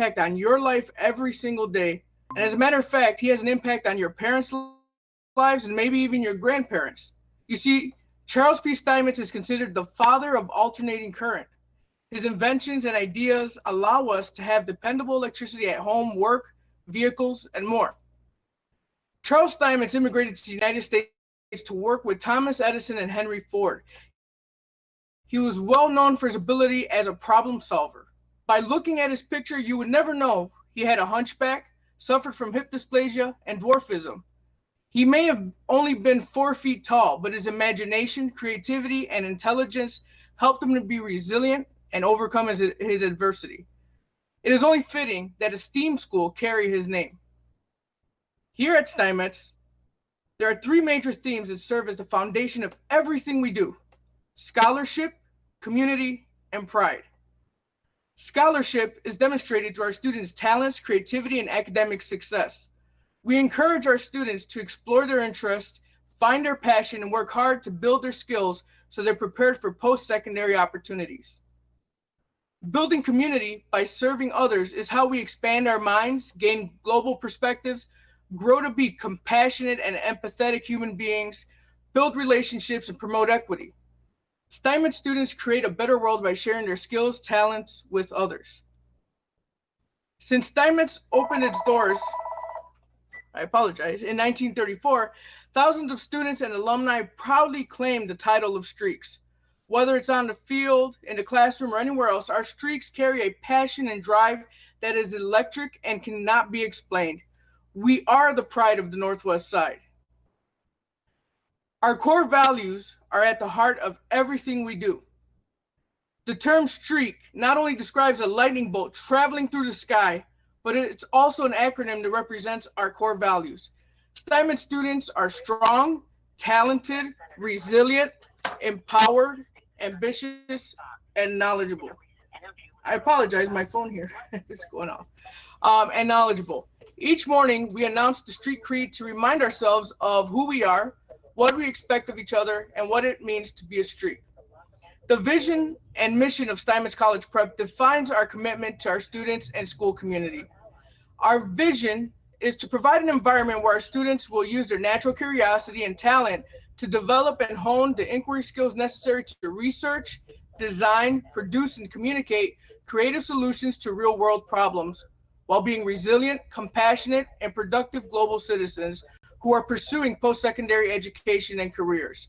impact on your life every single day. And as a matter of fact, he has an impact on your parents' lives and maybe even your grandparents. You see, Charles P. Steinmetz is considered the father of alternating current. His inventions and ideas allow us to have dependable electricity at home, work, vehicles, and more. Charles Steinmetz immigrated to the United States to work with Thomas Edison and Henry Ford. He was well known for his ability as a problem solver. By looking at his picture, you would never know he had a hunchback, suffered from hip dysplasia, and dwarfism. He may have only been 4 feet tall, but his imagination, creativity, and intelligence helped him to be resilient and overcome his adversity. It is only fitting that a STEAM school carry his name. Here at Steinmetz, there are 3 major themes that serve as the foundation of everything we do: scholarship, community, and pride. Scholarship is demonstrated through our students' talents, creativity, and academic success. We encourage our students to explore their interests, find their passion, and work hard to build their skills so they're prepared for post-secondary opportunities. Building community by serving others is how we expand our minds, gain global perspectives, grow to be compassionate and empathetic human beings, build relationships, and promote equity. Steinmetz students create a better world by sharing their skills, talents with others. Since Steinmetz opened its doors, in 1934, thousands of students and alumni proudly claim the title of streaks. Whether it's on the field, in the classroom, or anywhere else, our streaks carry a passion and drive that is electric and cannot be explained. We are the pride of the Northwest Side. Our core values are at the heart of everything we do. The term streak not only describes a lightning bolt traveling through the sky, but it's also an acronym that represents our core values. Steinmetz students are strong, talented, resilient, empowered, ambitious, and knowledgeable. I apologize, my phone here is going off. And knowledgeable. Each morning, we announce the street creed to remind ourselves of who we are, what we expect of each other, and what it means to be a streak. The vision and mission of Steinmetz College Prep defines our commitment to our students and school community. Our vision is to provide an environment where our students will use their natural curiosity and talent to develop and hone the inquiry skills necessary to research, design, produce, and communicate creative solutions to real-world problems, while being resilient, compassionate, and productive global citizens who are pursuing post-secondary education and careers.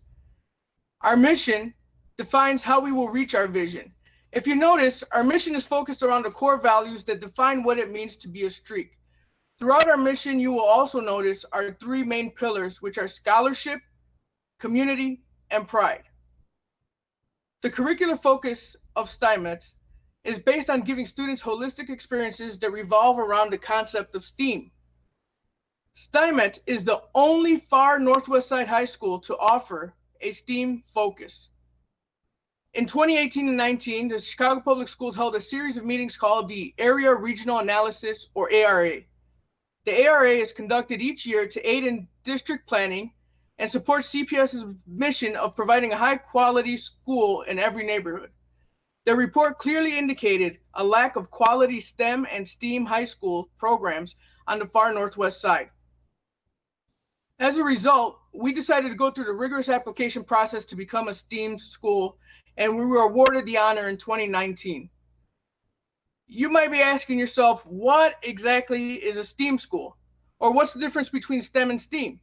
Our mission defines how we will reach our vision. If you notice, our mission is focused around the core values that define what it means to be a streak. Throughout our mission, you will also notice our 3 main pillars, which are scholarship, community, and pride. The curricular focus of Steinmetz is based on giving students holistic experiences that revolve around the concept of STEAM. Steinmetz is the only far Northwest Side high school to offer a STEAM focus. In 2018 and 19, the Chicago Public Schools held a series of meetings called the Area Regional Analysis, or ARA. The ARA is conducted each year to aid in district planning and support CPS's mission of providing a high-quality school in every neighborhood. The report clearly indicated a lack of quality STEM and STEAM high school programs on the far Northwest Side. As a result, we decided to go through the rigorous application process to become a STEAM school, and we were awarded the honor in 2019. You might be asking yourself, what exactly is a STEAM school? Or what's the difference between STEM and STEAM?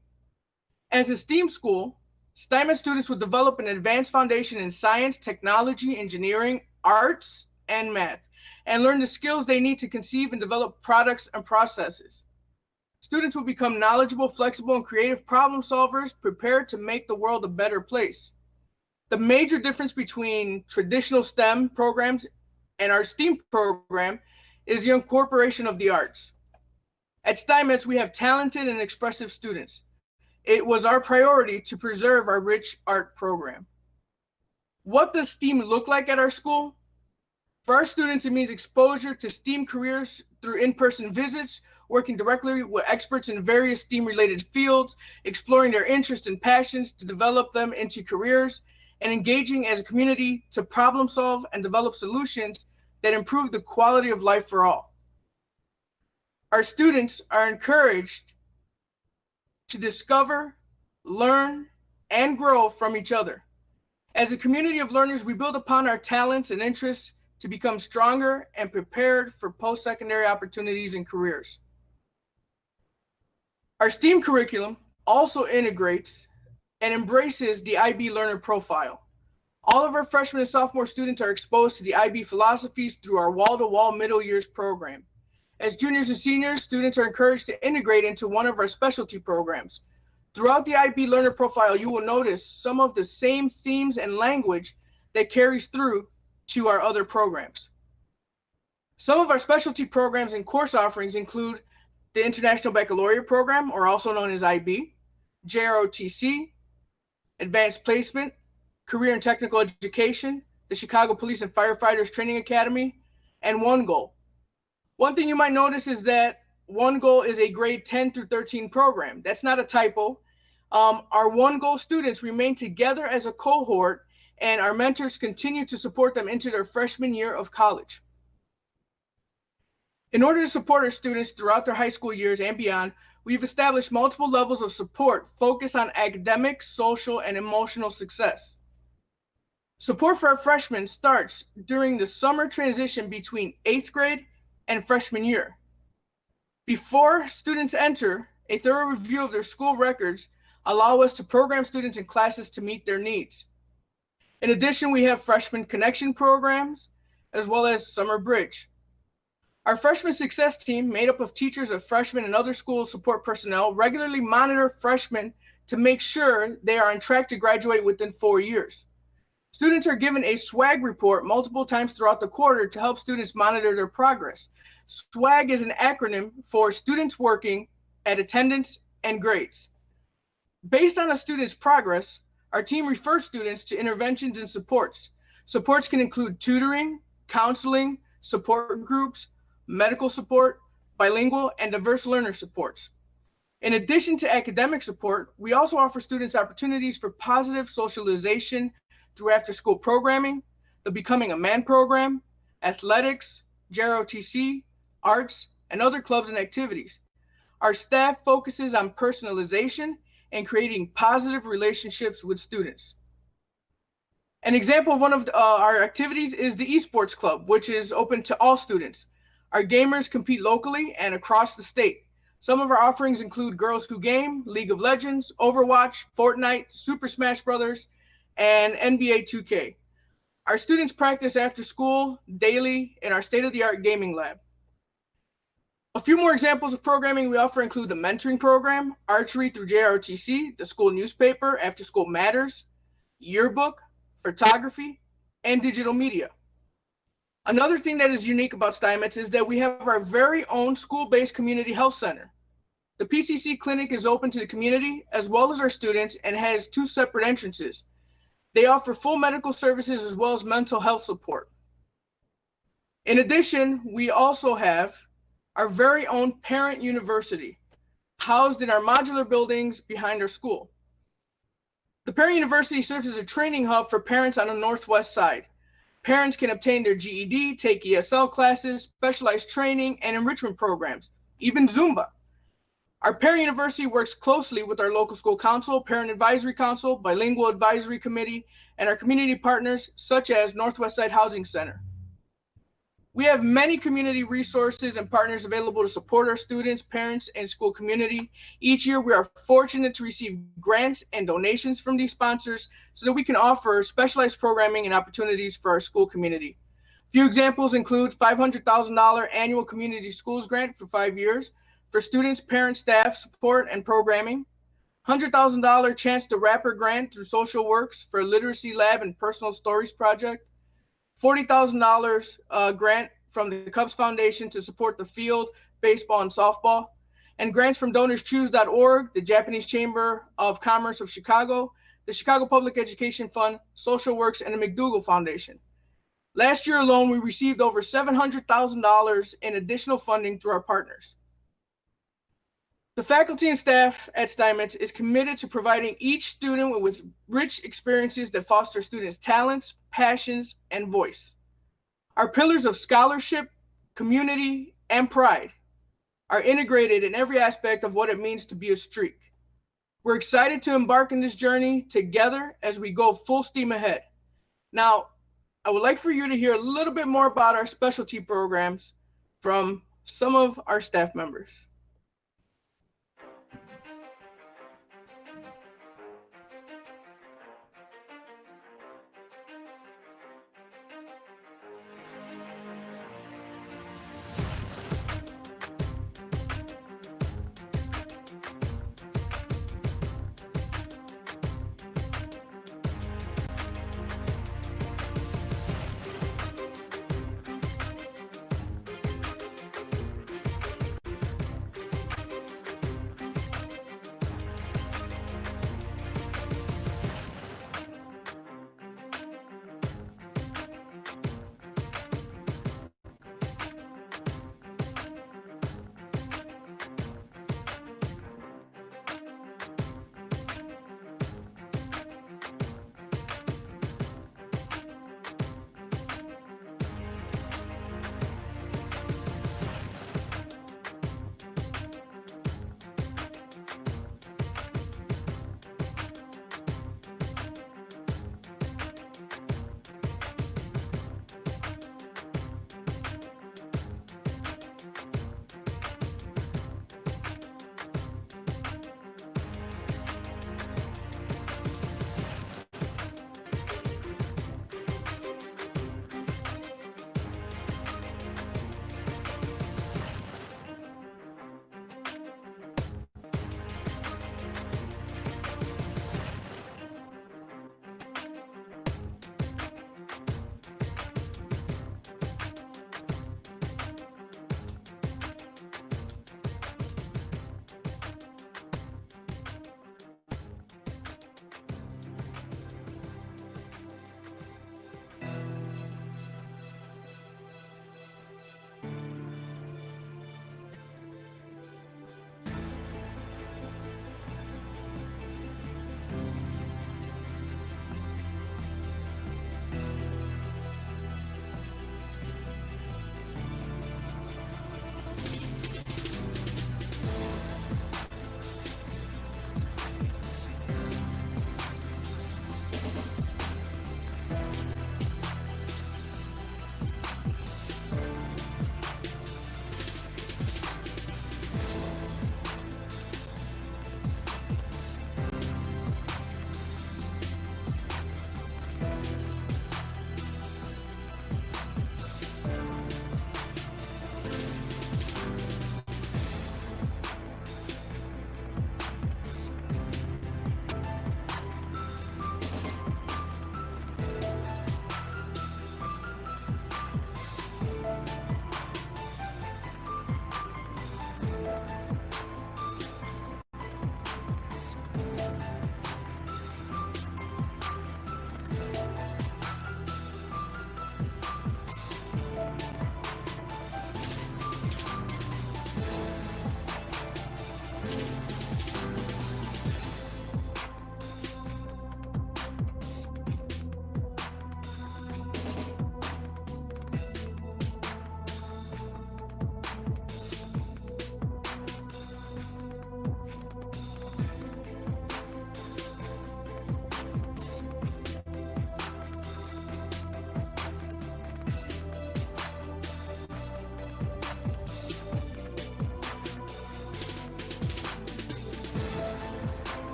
As a STEAM school, Steinmetz students will develop an advanced foundation in science, technology, engineering, arts, and math, and learn the skills they need to conceive and develop products and processes. Students will become knowledgeable, flexible, and creative problem solvers, prepared to make the world a better place. The major difference between traditional STEM programs and our STEAM program is the incorporation of the arts. At Steinmetz, we have talented and expressive students. It was our priority to preserve our rich art program. What does STEAM look like at our school? For our students, it means exposure to STEAM careers through in-person visits, working directly with experts in various STEAM-related fields, exploring their interests and passions to develop them into careers, and engaging as a community to problem solve and develop solutions that improve the quality of life for all. Our students are encouraged to discover, learn, and grow from each other. As a community of learners, we build upon our talents and interests to become stronger and prepared for post-secondary opportunities and careers. Our STEAM curriculum also integrates and embraces the IB learner profile. All of our freshman and sophomore students are exposed to the IB philosophies through our wall-to-wall middle years program. As juniors and seniors, students are encouraged to integrate into one of our specialty programs. Throughout the IB learner profile, you will notice some of the same themes and language that carries through to our other programs. Some of our specialty programs and course offerings include the International Baccalaureate Program, or also known as IB, JROTC, Advanced Placement, Career and Technical Education, the Chicago Police and Firefighters Training Academy, and One Goal. One thing you might notice is that One Goal is a grade 10 through 13 program. That's not a typo. Our One Goal students remain together as a cohort, and our mentors continue to support them into their freshman year of college. In order to support our students throughout their high school years and beyond, we've established multiple levels of support focused on academic, social, and emotional success. Support for our freshmen starts during the summer transition between 8th grade and freshman year. Before students enter, a thorough review of their school records allow us to program students in classes to meet their needs. In addition, we have freshman connection programs as well as summer bridge. Our freshman success team, made up of teachers of freshmen and other school support personnel, regularly monitor freshmen to make sure they are on track to graduate within 4 years. Students are given a SWAG report multiple times throughout the quarter to help students monitor their progress. SWAG is an acronym for Students Working at Attendance and Grades. Based on a student's progress, our team refers students to interventions and supports. Supports can include tutoring, counseling, support groups, medical support, bilingual, and diverse learner supports. In addition to academic support, we also offer students opportunities for positive socialization through after-school programming, the Becoming a Man program, athletics, JROTC, arts, and other clubs and activities. Our staff focuses on personalization and creating positive relationships with students. An example of one of our activities is the Esports Club, which is open to all students. Our gamers compete locally and across the state. Some of our offerings include Girls Who Game, League of Legends, Overwatch, Fortnite, Super Smash Bros., and NBA 2K. Our students practice after school daily in our state-of-the-art gaming lab. A few more examples of programming we offer include the mentoring program, archery through JROTC, the school newspaper, After School Matters, yearbook, photography, and digital media. Another thing that is unique about Steinmetz is that we have our very own school-based community health center. The PCC clinic is open to the community as well as our students and has 2 separate entrances. They offer full medical services as well as mental health support. In addition, we also have our very own parent university, housed in our modular buildings behind our school. The parent university serves as a training hub for parents on the northwest side. Parents can obtain their GED, take ESL classes, specialized training, and enrichment programs, even Zumba. Our parent university works closely with our local school council, parent advisory council, bilingual advisory committee, and our community partners such as Northwest Side Housing Center. We have many community resources and partners available to support our students, parents, and school community. Each year, we are fortunate to receive grants and donations from these sponsors so that we can offer specialized programming and opportunities for our school community. A few examples include $500,000 annual community schools grant for 5 years for students, parents, staff support and programming, $100,000 Chance the Rapper grant through Social Works for a literacy lab and personal stories project, $40,000 grant from the Cubs Foundation to support the field, baseball, and softball, and grants from DonorsChoose.org, the Japanese Chamber of Commerce of Chicago, the Chicago Public Education Fund, Social Works, and the McDougall Foundation. Last year alone, we received over $700,000 in additional funding through our partners. The faculty and staff at Steinmetz is committed to providing each student with rich experiences that foster students' talents, passions, and voice. Our pillars of scholarship, community, and pride are integrated in every aspect of what it means to be a streak. We're excited to embark on this journey together as we go full steam ahead. Now, I would like for you to hear a little bit more about our specialty programs from some of our staff members.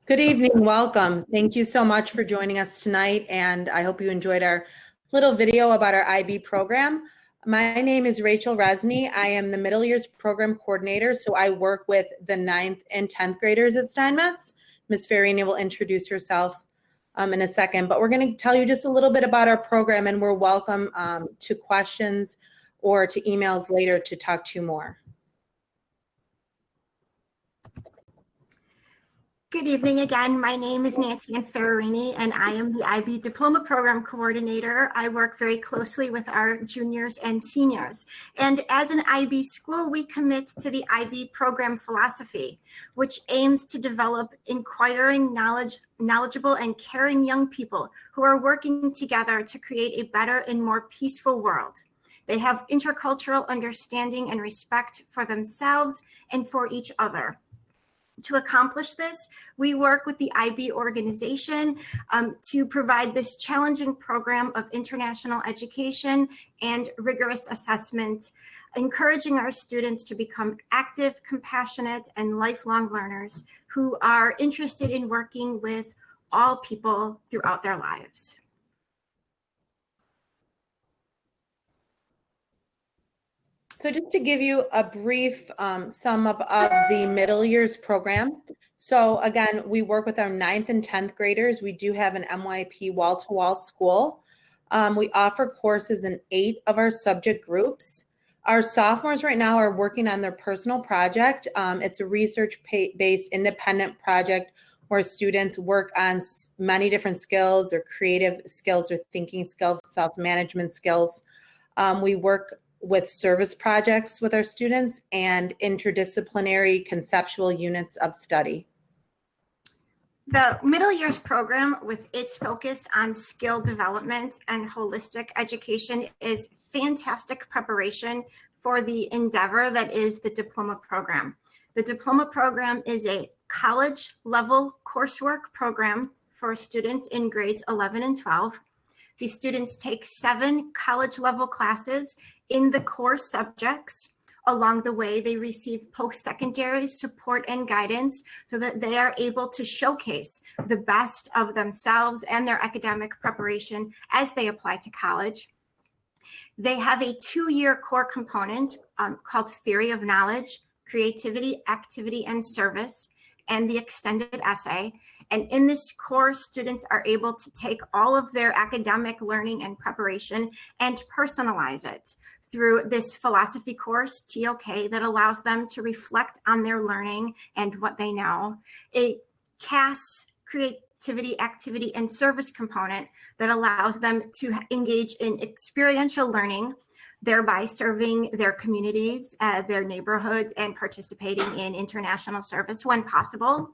Good evening, welcome. Thank you so much for joining us tonight, and I hope you enjoyed our little video about our IB program. My name is Rachel Resney. I am the middle years program coordinator, so I work with the 9th and 10th graders at Steinmetz. Ms. Farini will introduce herself in a second, but we're going to tell you just a little bit about our program, and we're welcome to questions or to emails later to talk to you more. Good evening again. My name is Nancy Ferrarini, and I am the IB Diploma Program Coordinator. I work very closely with our juniors and seniors. And as an IB school, we commit to the IB program philosophy, which aims to develop inquiring, knowledgeable, and caring young people who are working together to create a better and more peaceful world. They have intercultural understanding and respect for themselves and for each other. To accomplish this, we work with the IB organization to provide this challenging program of international education and rigorous assessment, encouraging our students to become active, compassionate, and lifelong learners who are interested in working with all people throughout their lives. So just to give you a brief sum up of the middle years program. So again, we work with our 9th and 10th graders. We do have an MYP wall-to-wall school. We offer courses in 8 of our subject groups. Our sophomores right now are working on their personal project. It's a research-based independent project where students work on many different skills, their creative skills, their thinking skills, self-management skills. We work with service projects with our students and interdisciplinary conceptual units of study. The middle years program, with its focus on skill development and holistic education, is fantastic preparation for the endeavor that is the diploma program. The diploma program is a college level coursework program for students in grades 11 and 12. These students take 7 college level classes in the core subjects. Along the way, they receive post-secondary support and guidance so that they are able to showcase the best of themselves and their academic preparation as they apply to college. They have a 2-year core component called Theory of Knowledge, Creativity, Activity, and Service, and the extended essay. And in this course, students are able to take all of their academic learning and preparation and personalize it through this philosophy course, TOK, that allows them to reflect on their learning and what they know. A CAS, Creativity, Activity, and Service component that allows them to engage in experiential learning, thereby serving their communities, their neighborhoods, and participating in international service when possible.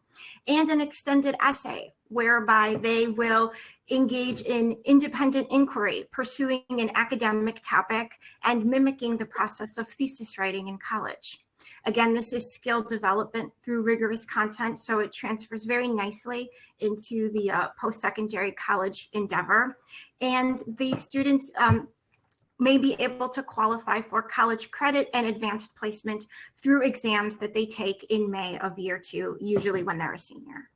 And an extended essay, whereby they will engage in independent inquiry, pursuing an academic topic, and mimicking the process of thesis writing in college. Again, this is skill development through rigorous content, so it transfers very nicely into the post-secondary college endeavor. And the students may be able to qualify for college credit and advanced placement through exams that they take in May of year 2, usually when they're a senior.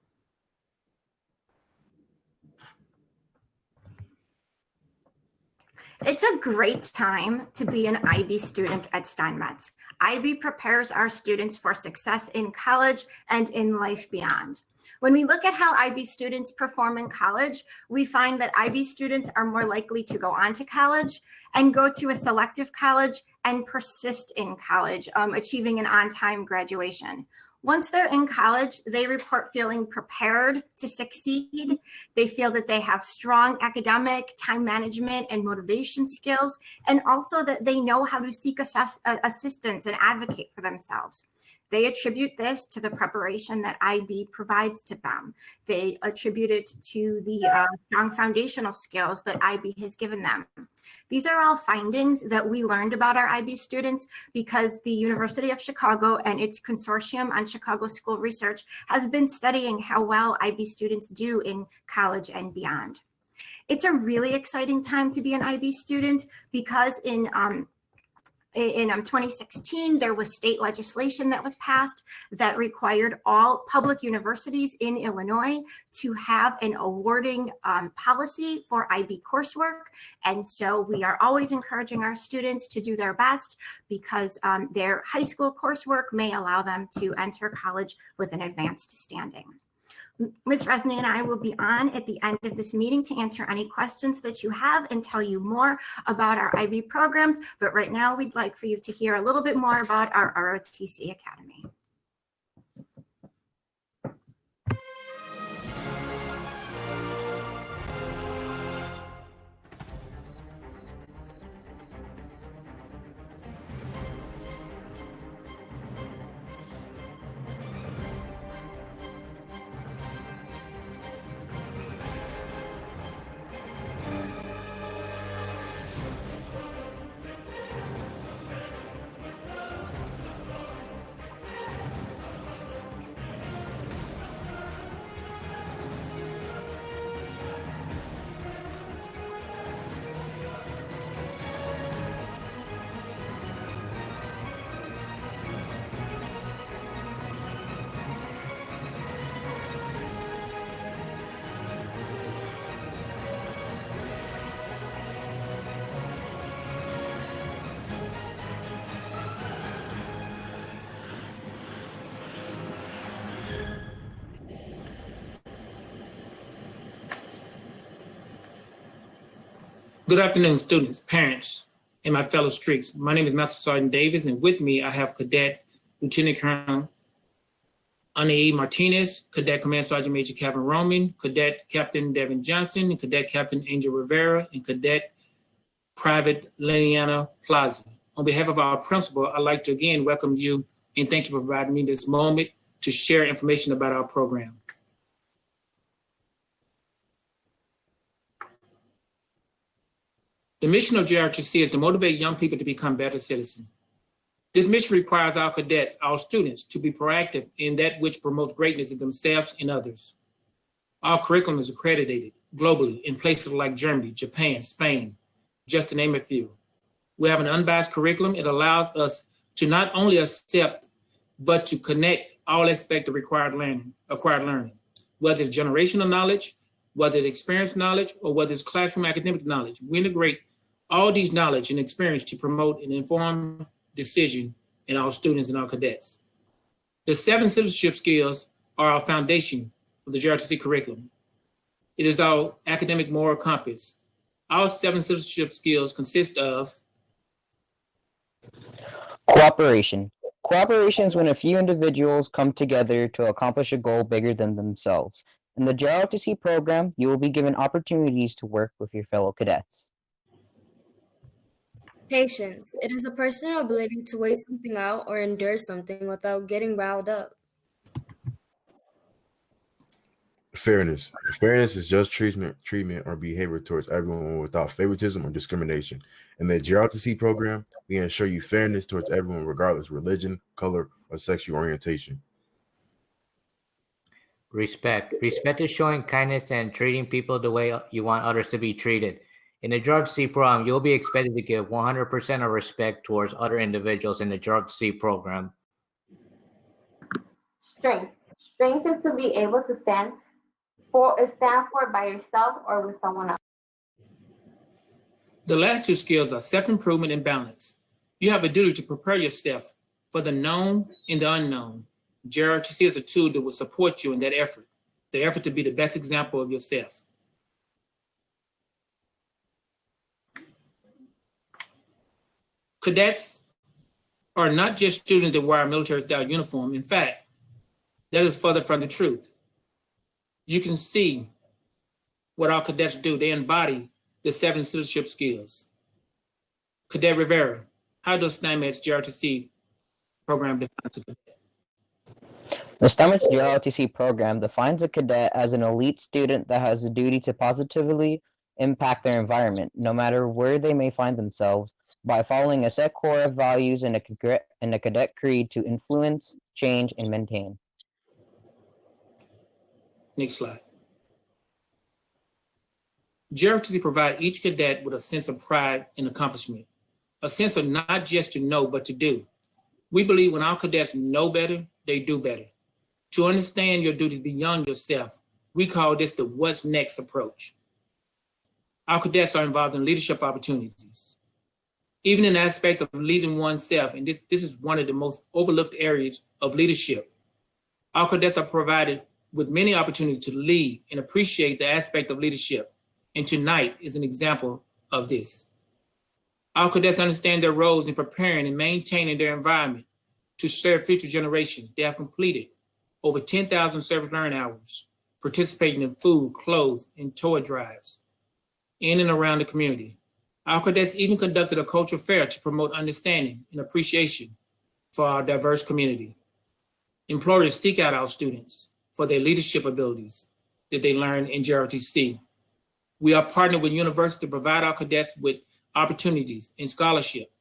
It's a great time to be an IB student at Steinmetz. IB prepares our students for success in college and in life beyond. When we look at how IB students perform in college, we find that IB students are more likely to go on to college and go to a selective college and persist in college, achieving an on-time graduation. Once they're in college, they report feeling prepared to succeed. They feel that they have strong academic, time management, and motivation skills, and also that they know how to seek assistance and advocate for themselves. They attribute this to the preparation that IB provides to them. They attribute it to the strong foundational skills that IB has given them. These are all findings that we learned about our IB students because the University of Chicago and its consortium on Chicago School Research has been studying how well IB students do in college and beyond. It's a really exciting time to be an IB student because in 2016, there was state legislation that was passed that required all public universities in Illinois to have an awarding policy for IB coursework. And so we are always encouraging our students to do their best because their high school coursework may allow them to enter college with an advanced standing. Ms. Resney and I will be on at the end of this meeting to answer any questions that you have and tell you more about our IB programs. But right now, we'd like for you to hear a little bit more about our ROTC Academy. Good afternoon, students, parents, and my fellow streaks. My name is Master Sergeant Davis, and with me I have Cadet Lieutenant Colonel Anae Martinez, Cadet Command Sergeant Major Captain Roman, Cadet Captain Devin Johnson, and Cadet Captain Angel Rivera, and Cadet Private Liliana Plaza. On behalf of our principal, I'd like to again welcome you and thank you for providing me this moment to share information about our program. The mission of JROTC is to motivate young people to become better citizens. This mission requires our cadets, our students, to be proactive in that which promotes greatness in themselves and others. Our curriculum is accredited globally in places like Germany, Japan, Spain, just to name a few. We have an unbiased curriculum. It allows us to not only accept, but to connect all aspects of acquired learning, whether it's generational knowledge, whether it's experience knowledge, or whether it's classroom academic knowledge. We integrate all these knowledge and experience to promote an informed decision in our students and our cadets. The 7 citizenship skills are our foundation of the JROTC curriculum. It is our academic moral compass. Our 7 citizenship skills consist of cooperation. Cooperation is when a few individuals come together to accomplish a goal bigger than themselves. In the JROTC program, you will be given opportunities to work with your fellow cadets. Patience. It is a personal ability to wait something out or endure something without getting riled up. Fairness. Fairness is just treatment or behavior towards everyone without favoritism or discrimination. In the JROTC program, we ensure you fairness towards everyone regardless of religion, color, or sexual orientation. Respect. Respect is showing kindness and treating people the way you want others to be treated. In the JROTC program, you'll be expected to give 100% of respect towards other individuals in the JROTC program. Strength. Strength is to be able to stand for it by yourself or with someone else. The last 2 skills are self-improvement and balance. You have a duty to prepare yourself for the known and the unknown. JROTC is a tool that will support you in that effort, the effort to be the best example of yourself. Cadets are not just students that wear a military-style uniform. In fact, that is further from the truth. You can see what our cadets do. They embody the 7 citizenship skills. Cadet Rivera, how does Steinmetz JROTC program define a cadet? The Steinmetz JROTC program defines a cadet as an elite student that has the duty to positively impact their environment, no matter where they may find themselves, by following a set core of values in a cadet creed to influence, change, and maintain. Next slide. JROTC provides each cadet with a sense of pride and accomplishment, a sense of not just to know, but to do. We believe when our cadets know better, they do better. To understand your duties beyond yourself, we call this the what's next approach. Our cadets are involved in leadership opportunities, even in the aspect of leading oneself, and this is one of the most overlooked areas of leadership. Our cadets are provided with many opportunities to lead and appreciate the aspect of leadership, and tonight is an example of this. Our cadets understand their roles in preparing and maintaining their environment to serve future generations. They have completed over 10,000 service learn hours, participating in food, clothes, and toy drives in and around the community. Our cadets even conducted a cultural fair to promote understanding and appreciation for our diverse community. Employers seek out our students for their leadership abilities that they learn in JROTC. We are partnered with universities to provide our cadets with opportunities and scholarship.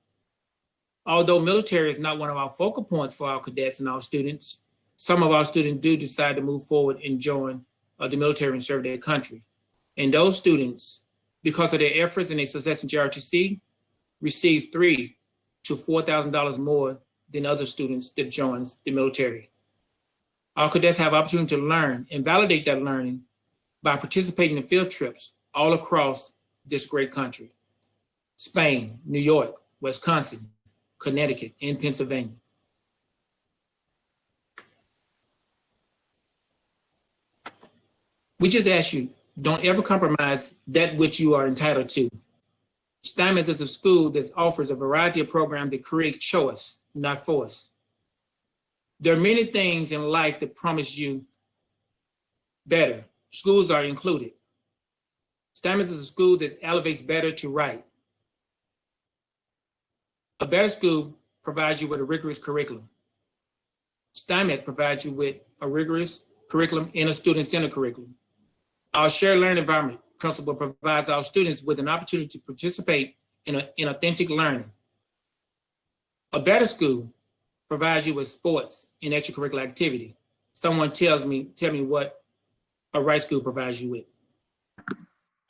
Although military is not one of our focal points for our cadets and our students, some of our students do decide to move forward and join the military and serve their country. And those students, because of their efforts and their success in JROTC, receive $3,000 to $4,000 more than other students that joins the military. Our cadets have opportunity to learn and validate that learning by participating in field trips all across this great country: Spain, New York, Wisconsin, Connecticut, and Pennsylvania. We just ask you, don't ever compromise that which you are entitled to. Steinmetz is a school that offers a variety of programs that create choice, not force. There are many things in life that promise you better. Schools are included. Steinmetz is a school that elevates better to right. A better school provides you with a rigorous curriculum. Steinmetz provides you with a rigorous curriculum and a student-centered curriculum. Our shared learning environment principle provides our students with an opportunity to participate in authentic learning. A better school provides you with sports and extracurricular activity. Someone tell me what a right school provides you with.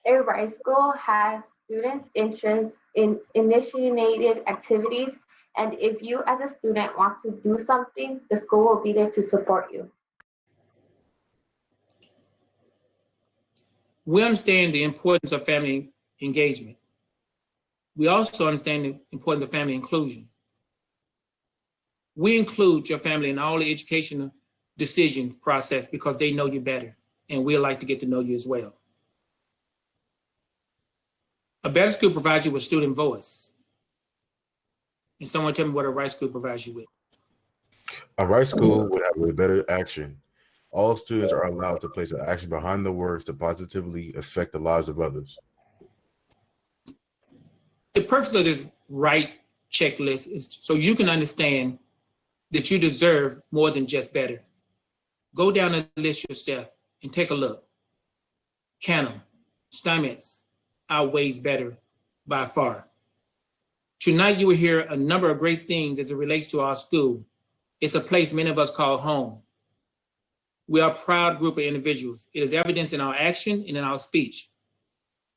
A right school has students' interests in initiated activities, and if you as a student want to do something, the school will be there to support you. We understand the importance of family engagement. We also understand the importance of family inclusion. We include your family in all the educational decision process because they know you better, and we'd like to get to know you as well. A better school provides you with student voice. And someone tell me what a right school provides you with. A right school would have a better action. All students are allowed to place an action behind the words to positively affect the lives of others. The purpose of this right checklist is so you can understand that you deserve more than just better. Go down the list yourself and take a look. Canham, Steinmetz outweighs better by far. Tonight you will hear a number of great things as it relates to our school. It's a place many of us call home. We are a proud group of individuals. It is evidence in our action and in our speech.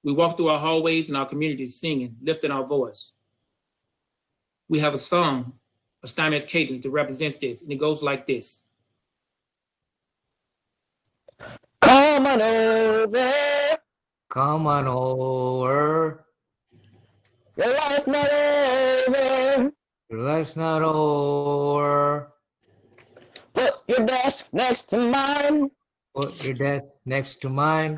We walk through our hallways and our communities singing, lifting our voice. We have a song, a Steinmetz cadence that represents this, and it goes like this. Come on over. Come on over. Your life's not over. Your life's not over. Put your desk next to mine. Put your desk next to mine.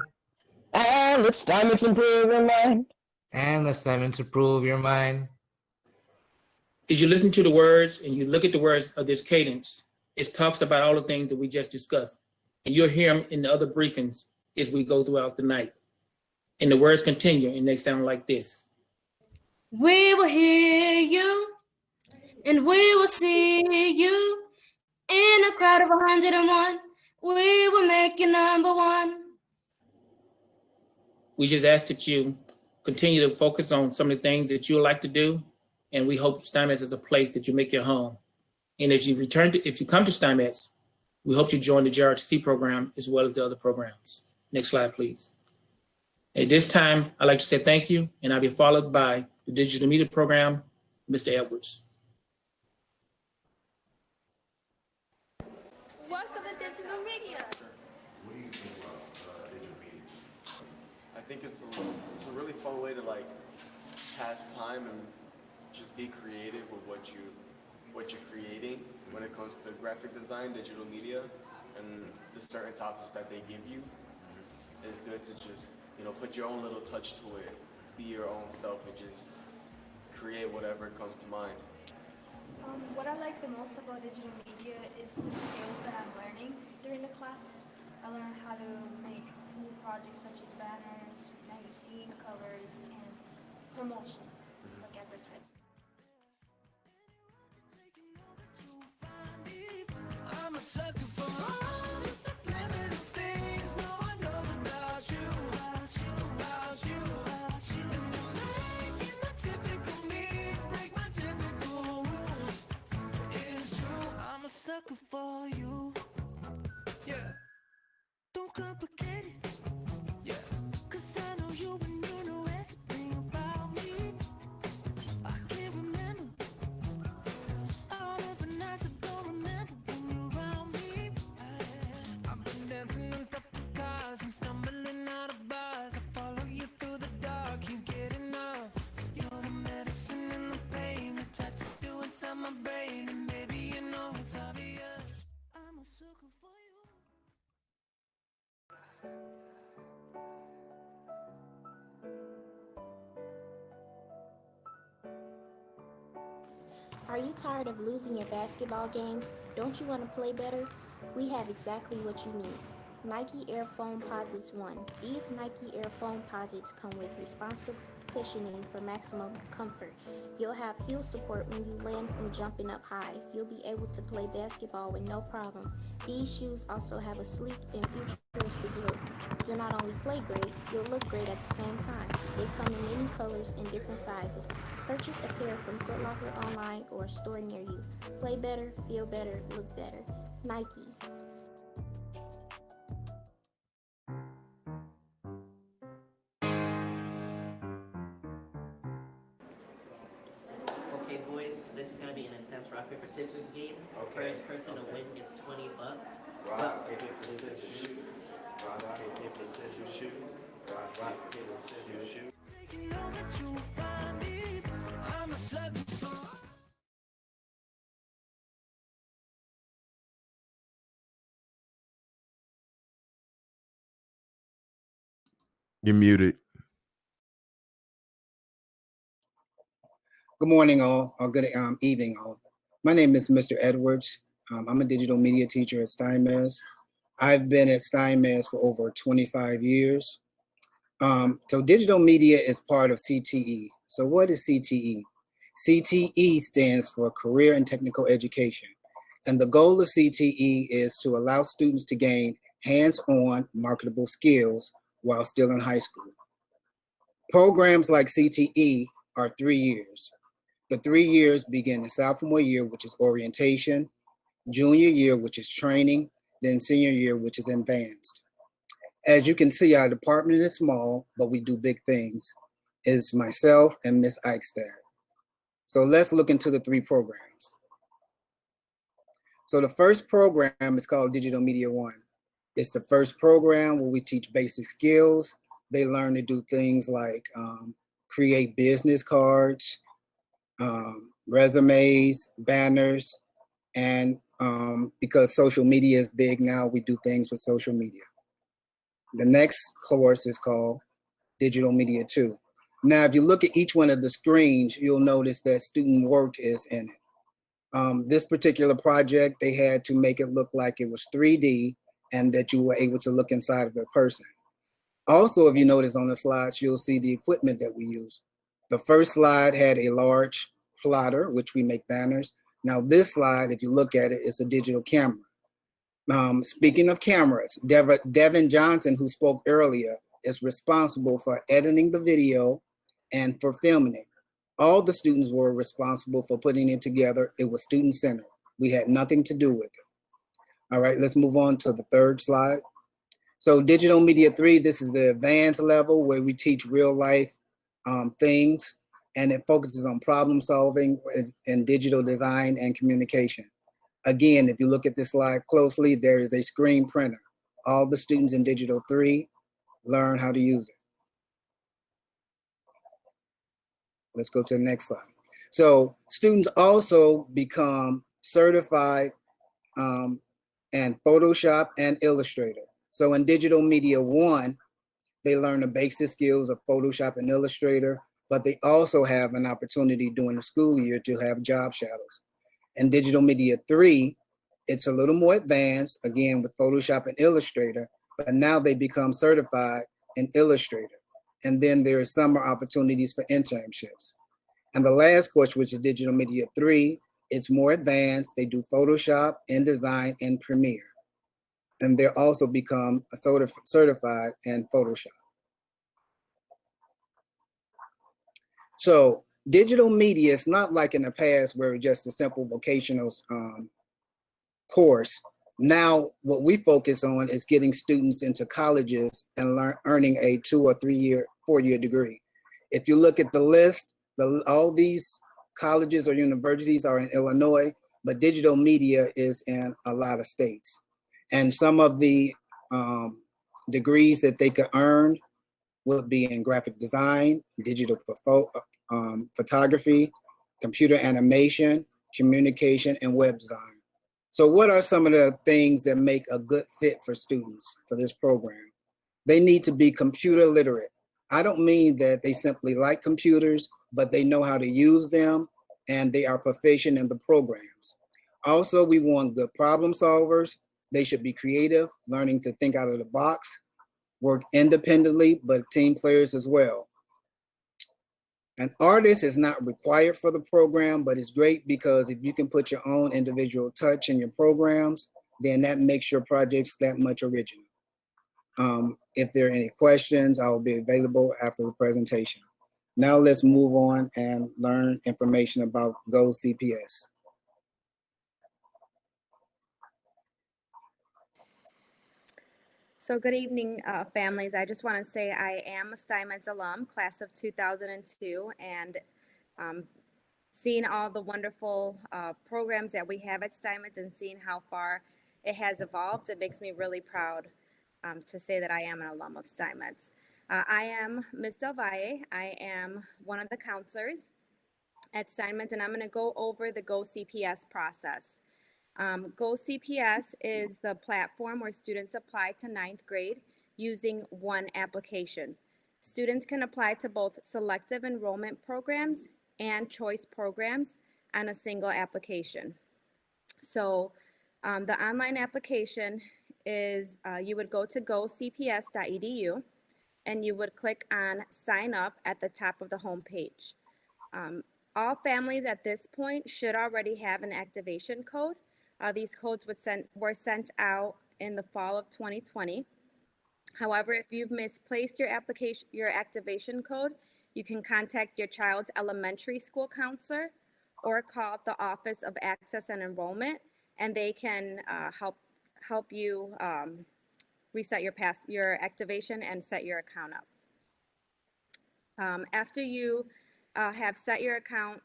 And let's Steinmetz improve your mind. And the Steinmetz improve your mind. As you listen to the words and you look at the words of this cadence, it talks about all the things that we just discussed. And you'll hear them in the other briefings as we go throughout the night. And the words continue and they sound like this. We will hear you and we will see you in a crowd of 101. We will make you number one. We just ask that you continue to focus on some of the things that you would like to do. And we hope Steinmetz is a place that you make your home. And if you come to Steinmetz, we hope you join the JROTC program as well as the other programs. Next slide, please. At this time, I'd like to say thank you, and I'll be followed by the digital media program, Mr. Edwards. Welcome to digital media. What do you think about digital media? I think it's a really fun way to like pass time and just be creative with what you're creating when it comes to graphic design, digital media, and the certain topics that they give you. It's good to just, put your own little touch to it, be your own self, and just create whatever comes to mind. What I like the most about digital media is the skills that I'm learning during the class. I learned how to make new projects such as banners, magazine covers, and promotion, like advertising. I'm a sucker for all the subliminal things no one knows about you, about you. And you're making the typical me break my typical rules. It's true, I'm a sucker for you. Yeah, don't complicate it. Yeah, 'cause I know you and you know everything about me. I can't remember all of the nights I don't remember when you're around me. I've been dancing on top of cars and stumbling out of bars. I follow you through the dark, can't get enough. You're the medicine and the pain, the touch you do inside my brain. And baby, you know it's obvious, I'm a sucker for you. Are you tired of losing your basketball games? Don't you want to play better? We have exactly what you need. Nike Air Foam Posits 1. These Nike Air Foam Posits come with responsive cushioning for maximum comfort. You'll have heel support when you land from jumping up high. You'll be able to play basketball with no problem. These shoes also have a sleek and futuristic look. You'll not only play great, you'll look great at the same time. They come in many colors and different sizes. Purchase a pair from Foot Locker online or a store near you. Play better, feel better, look better. Nike. Okay, boys, this is gonna be an intense rock, paper, scissors game. Okay. First person to win gets $20. Rock, paper, scissors, shoot. Rock, paper, scissors, shoot. Rock, paper, scissors, shoot. You know that you'll find me. I'm a sucker for. You're muted. Good morning, all, or good evening, all. My name is Mr. Edwards. I'm a digital media teacher at Steinmetz. I've been at Steinmetz for over 25 years. So digital media is part of CTE. So what is CTE? CTE stands for Career and Technical Education. And the goal of CTE is to allow students to gain hands-on marketable skills while still in high school. Programs like CTE are 3 years. The 3 years begin in sophomore year, which is orientation, junior year, which is training, then senior year, which is advanced. As you can see, our department is small, but we do big things. It's myself and Miss Eichstadt. So let's look into the 3 programs. So the first program is called Digital Media 1. It's the first program where we teach basic skills. They learn to do things like create business cards, resumes, banners, and because social media is big now, we do things with social media. The next course is called Digital Media 2. Now, if you look at each one of the screens, you'll notice that student work is in it. This particular project, they had to make it look like it was 3D and that you were able to look inside of a person. Also, if you notice on the slides, you'll see the equipment that we use. The first slide had a large plotter, which we make banners. Now this slide, if you look at it, it's a digital camera. Speaking of cameras, Devin Johnson, who spoke earlier, is responsible for editing the video and for filming it. All the students were responsible for putting it together. It was student-centered. We had nothing to do with it. All right, let's move on to the third slide. So Digital Media 3, this is the advanced level where we teach real life things, and it focuses on problem solving and digital design and communication. Again, if you look at this slide closely, there is a screen printer. All the students in Digital 3 learn how to use it. Let's go to the next slide. So students also become certified in Photoshop and Illustrator. So in Digital Media 1, they learn the basic skills of Photoshop and Illustrator, but they also have an opportunity during the school year to have job shadows. In Digital Media 3, it's a little more advanced, again, with Photoshop and Illustrator, but now they become certified in Illustrator. And then there are summer opportunities for internships. And the last course, which is Digital Media 3, it's more advanced. They do Photoshop, InDesign, and Premiere. And they also become a certified in Photoshop. So digital media is not like in the past where it's just a simple vocational course. Now, what we focus on is getting students into colleges and earning a 2 or 3 year, 4-year degree. If you look at the list, all these colleges or universities are in Illinois, but digital media is in a lot of states. And some of the degrees that they could earn would be in graphic design, digital photography, computer animation, communication, and web design. So what are some of the things that make a good fit for students for this program? They need to be computer literate. I don't mean that they simply like computers, but they know how to use them and they are proficient in the programs. Also, we want good problem solvers. They should be creative, learning to think out of the box, work independently, but team players as well. An artist is not required for the program, but it's great because if you can put your own individual touch in your programs, then that makes your projects that much original. If there are any questions, I will be available after the presentation. Now let's move on and learn information about GoCPS. So good evening, families. I just want to say I am a Steinmetz alum, class of 2002, and seeing all the wonderful programs that we have at Steinmetz and seeing how far it has evolved, it makes me really proud to say that I am an alum of Steinmetz. I am Ms. Del Valle. I am one of the counselors at Steinmetz, and I'm going to go over the GoCPS process. GoCPS is the platform where students apply to 9th grade using one application. Students can apply to both selective enrollment programs and choice programs on a single application. So the online application is you would go to gocps.edu and you would click on sign up at the top of the home page. All families at this point should already have an activation code. These codes were sent out in the fall of 2020. However, if you've misplaced your activation code, you can contact your child's elementary school counselor or call the Office of Access and Enrollment, and they can help you reset your activation and set your account up. After you have set your account,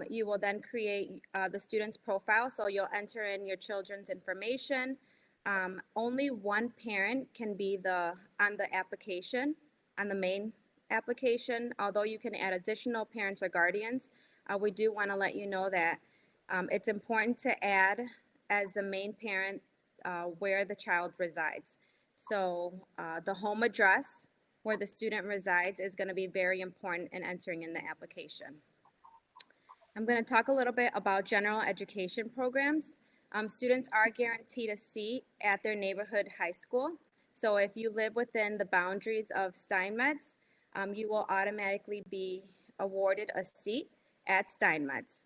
you will then create the student's profile. So you'll enter in your children's information. Only one parent can be on the application, on the main application, although you can add additional parents or guardians. We do want to let you know that it's important to add as the main parent where the child resides. So the home address where the student resides is going to be very important in entering in the application. I'm going to talk a little bit about general education programs. Students are guaranteed a seat at their neighborhood high school. So if you live within the boundaries of Steinmetz, you will automatically be awarded a seat at Steinmetz.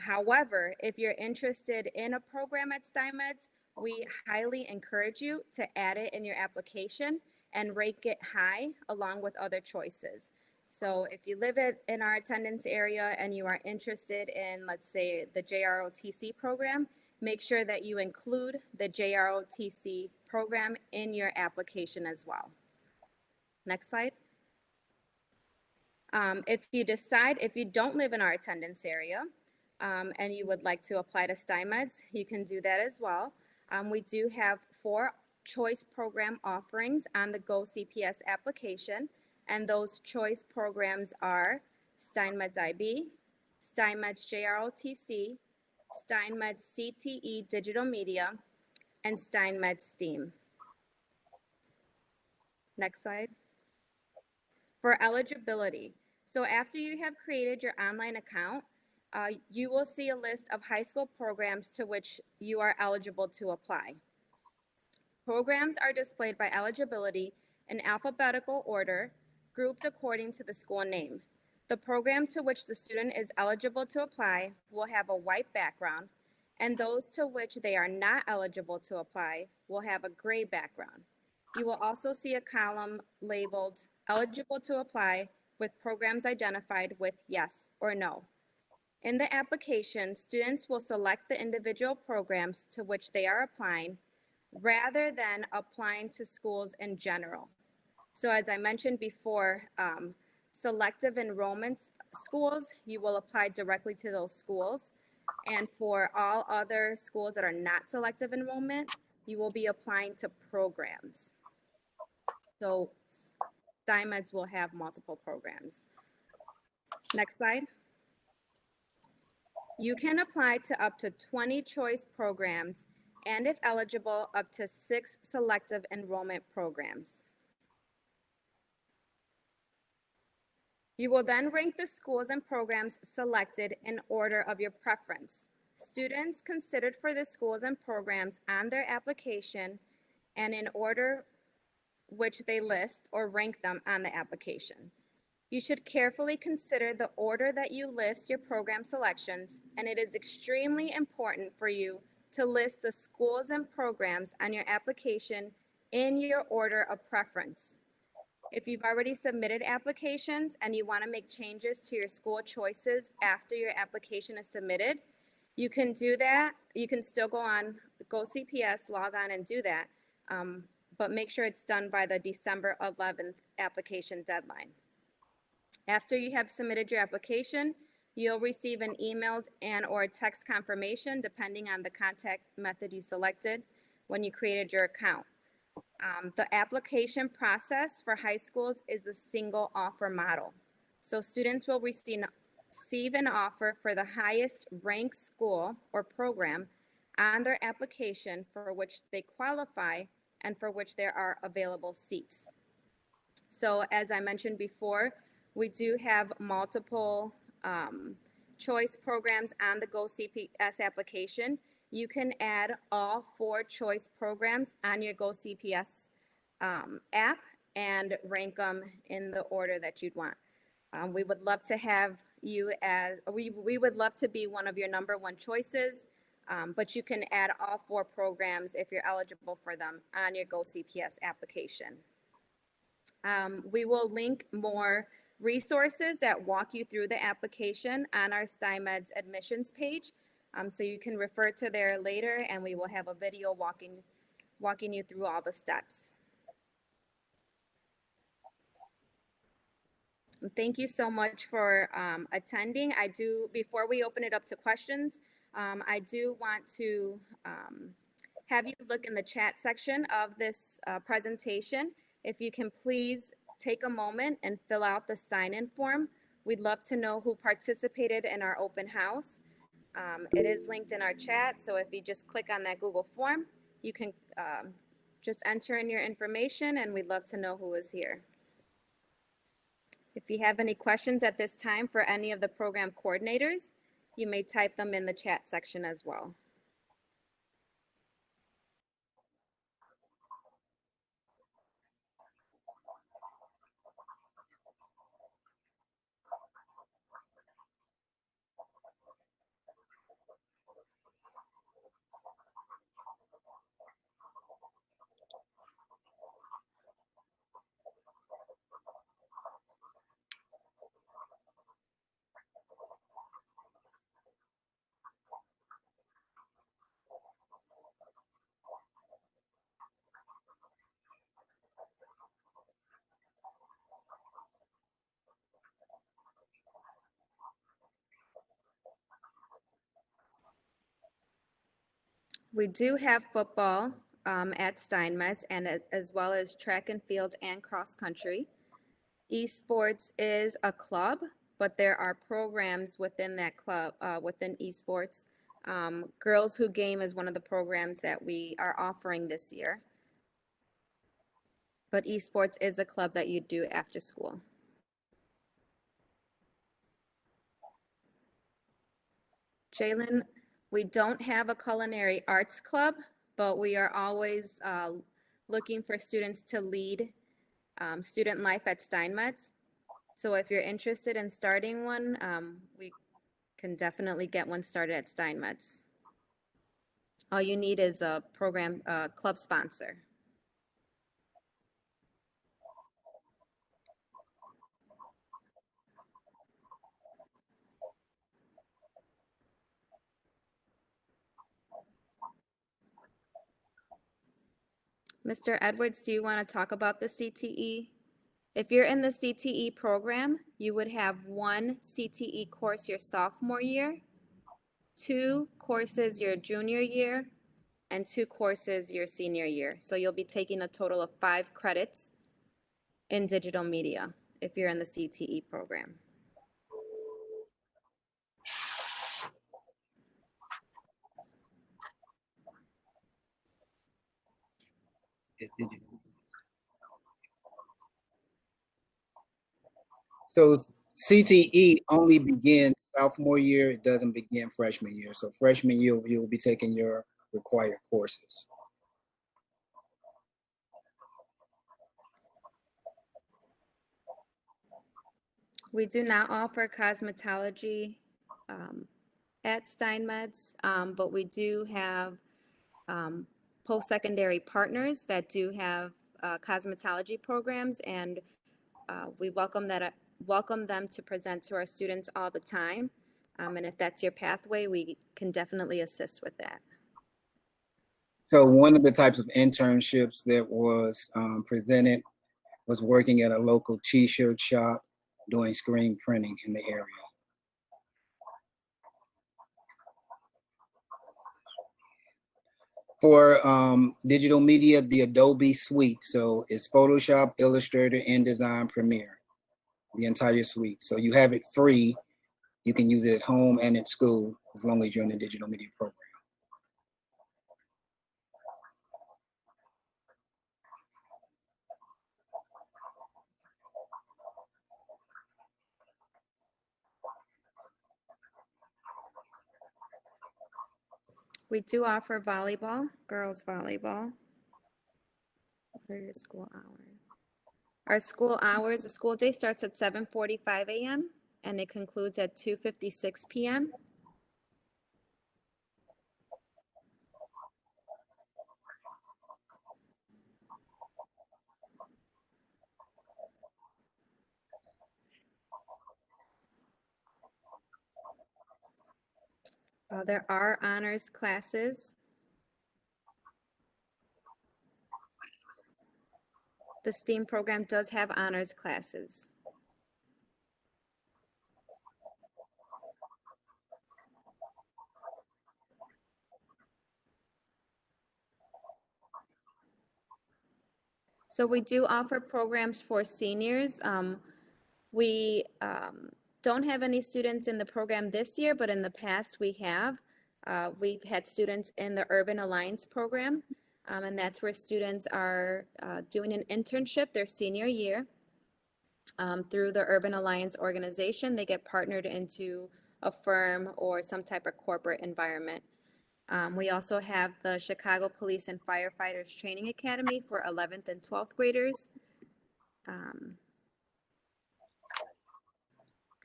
However, if you're interested in a program at Steinmetz, we highly encourage you to add it in your application and rank it high along with other choices. So if you live in our attendance area and you are interested in, let's say, the JROTC program, make sure that you include the JROTC program in your application as well. Next slide. If you don't live in our attendance area and you would like to apply to Steinmetz, you can do that as well. We do have 4 choice program offerings on the GoCPS application. And those choice programs are Steinmetz IB, Steinmetz JROTC, Steinmetz CTE Digital Media, and Steinmetz STEAM. Next slide. For eligibility. So after you have created your online account, you will see a list of high school programs to which you are eligible to apply. Programs are displayed by eligibility in alphabetical order, grouped according to the school name. The program to which the student is eligible to apply will have a white background, and those to which they are not eligible to apply will have a gray background. You will also see a column labeled eligible to apply with programs identified with yes or no. In the application, students will select the individual programs to which they are applying rather than applying to schools in general. So as I mentioned before, selective enrollment schools, you will apply directly to those schools. And for all other schools that are not selective enrollment, you will be applying to programs. So Steinmetz will have multiple programs. Next slide. You can apply to up to 20 choice programs and, if eligible, up to 6 selective enrollment programs. You will then rank the schools and programs selected in order of your preference. Students considered for the schools and programs on their application and in order which they list or rank them on the application. You should carefully consider the order that you list your program selections, and it is extremely important for you to list the schools and programs on your application in your order of preference. If you've already submitted applications and you want to make changes to your school choices after your application is submitted, you can do that. You can still go on GoCPS, log on and do that, but make sure it's done by the December 11th application deadline. After you have submitted your application, you'll receive an emailed and or text confirmation depending on the contact method you selected when you created your account. The application process for high schools is a single offer model. So students will receive an offer for the highest ranked school or program on their application for which they qualify and for which there are available seats. So as I mentioned before, we do have multiple choice programs on the GoCPS application. You can add all 4 choice programs on your GoCPS app and rank them in the order that you'd want. We would love to have you as, we would love to be one of your #1 choices, but you can add all 4 programs if you're eligible for them on your GoCPS application. We will link more resources that walk you through the application on our Steinmetz admissions page. So you can refer to there later, and we will have a video walking you through all the steps. Thank you so much for attending. Before we open it up to questions, I do want to have you look in the chat section of this presentation. If you can please take a moment and fill out the sign-in form. We'd love to know who participated in our open house. It is linked in our chat, so if you just click on that Google form, you can just enter in your information, and we'd love to know who is here. If you have any questions at this time for any of the program coordinators, you may type them in the chat section as well. We do have football at Steinmetz, and as well as track and field and cross country. Esports is a club, but there are programs within that club, within esports. Girls Who Game is one of the programs that we are offering this year. But esports is a club that you do after school. Jalen, we don't have a culinary arts club, but we are always looking for students to lead student life at Steinmetz. So if you're interested in starting one, we can definitely get one started at Steinmetz. All you need is a program club sponsor. Mr. Edwards, do you want to talk about the CTE? If you're in the CTE program, you would have 1 CTE course your sophomore year, 2 courses your junior year, and 2 courses your senior year. So you'll be taking a total of 5 credits in digital media if you're in the CTE program. So CTE only begins sophomore year. It doesn't begin freshman year. So freshman year, you'll be taking your required courses. We do not offer cosmetology at Steinmetz, but we do have post-secondary partners that do have cosmetology programs, and we welcome them to present to our students all the time. And if that's your pathway, we can definitely assist with that. So one of the types of internships that was presented was working at a local t-shirt shop doing screen printing in the area. For digital media, the Adobe suite. So it's Photoshop, Illustrator, InDesign, Premiere, the entire suite. So you have it free. You can use it at home and at school as long as you're in the digital media program. We do offer volleyball, girls volleyball. What are your school hours? Our school hours, the school day starts at 7:45 a.m. and it concludes at 2:56 p.m. There are honors classes. The STEAM program does have honors classes. So we do offer programs for seniors. We don't have any students in the program this year, but in the past we have. We've had students in the Urban Alliance program, and that's where students are doing an internship their senior year. Through the Urban Alliance organization, they get partnered into a firm or some type of corporate environment. We also have the Chicago Police and Firefighters Training Academy for 11th and 12th graders.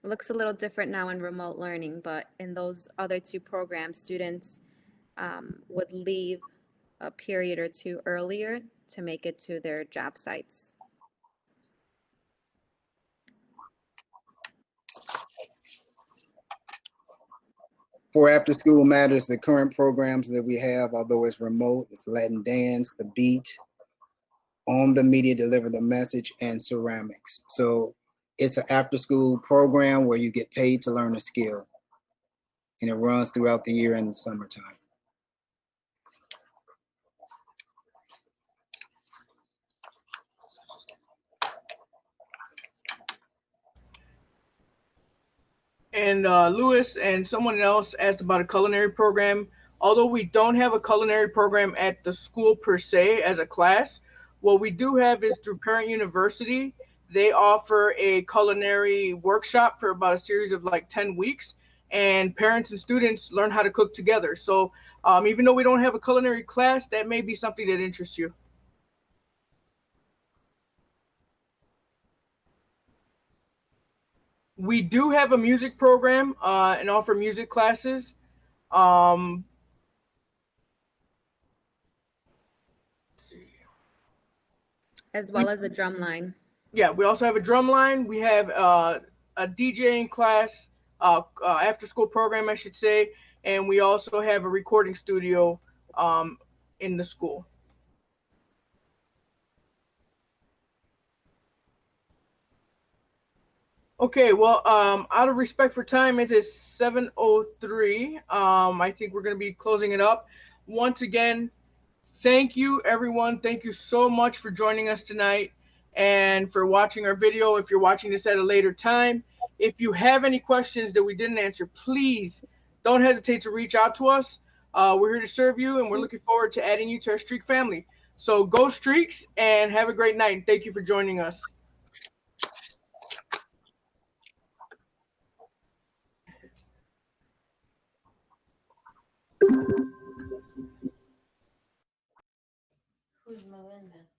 It looks a little different now in remote learning, but in those other two programs, students would leave a period or two earlier to make it to their job sites. For After School Matters, the current programs that we have, although it's remote, it's Latin dance, the beat, on the media, deliver the message, and ceramics. So it's an after-school program where you get paid to learn a skill, and it runs throughout the year in the summertime. And Lewis and someone else asked about a culinary program. Although we don't have a culinary program at the school per se as a class, what we do have is through Parent University. They offer a culinary workshop for about a series of like 10 weeks, and parents and students learn how to cook together. So even though we don't have a culinary class, that may be something that interests you. We do have a music program and offer music classes. Let's see. As well as a drum line. Yeah, we also have a drum line. We have a DJing class, after school program, I should say, and we also have a recording studio in the school. Okay, well, out of respect for time, it is 7:03. I think we're going to be closing it up. Once again, thank you, everyone. Thank you so much for joining us tonight and for watching our video. If you're watching this at a later time, if you have any questions that we didn't answer, please don't hesitate to reach out to us. We're here to serve you, and we're looking forward to adding you to our Streak family. So go Streaks, and have a great night. Thank you for joining us. Who's Melinda?